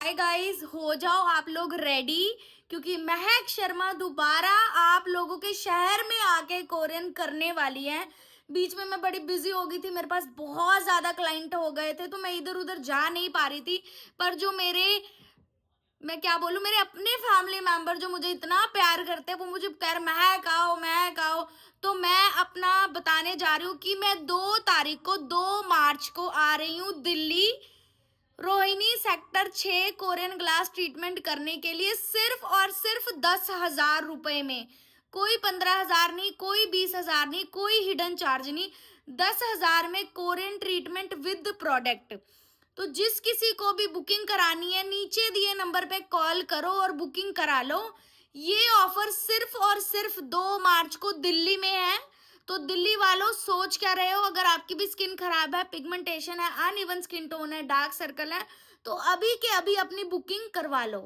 Hi guys, हो जाओ आप लोग रेडी क्योंकि महक शर्मा दोबारा आप लोगों के शहर में आके कोरियन करने वाली है। बीच में मैं बड़ी बिजी हो गई थी, मेरे पास बहुत ज्यादा क्लाइंट हो गए थे तो मैं इधर उधर जा नहीं पा रही थी। पर जो मैं क्या बोलूं, मेरे अपने फैमिली मेंबर जो मुझे इतना प्यार करते हैं वो मुझे कह रहे महक आओ महक आओ। तो मैं अपना बताने जा रही हूँ कि मैं 2 तारीख को 2 मार्च को आ रही हूँ Delhi, Rohini sector 6 Korean glass treatment करने के लिए सिर्फ और सिर्फ 10,000 रुपए में। कोई 15,000 नहीं, कोई 20,000 नहीं, कोई हिडन चार्ज नहीं। 10,000 में कोरियन ट्रीटमेंट विद प्रोडक्ट। तो जिस किसी को भी बुकिंग करानी है नीचे दिए नंबर पे कॉल करो और बुकिंग करा लो। ये ऑफर सिर्फ और सिर्फ 2 मार्च को दिल्ली में है। तो दिल्ली वालों सोच क्या रहे हो, अगर आपकी भी स्किन खराब है, पिगमेंटेशन है, अनइवन स्किन टोन है, डार्क सर्कल है, तो अभी के अभी अपनी बुकिंग करवा लो।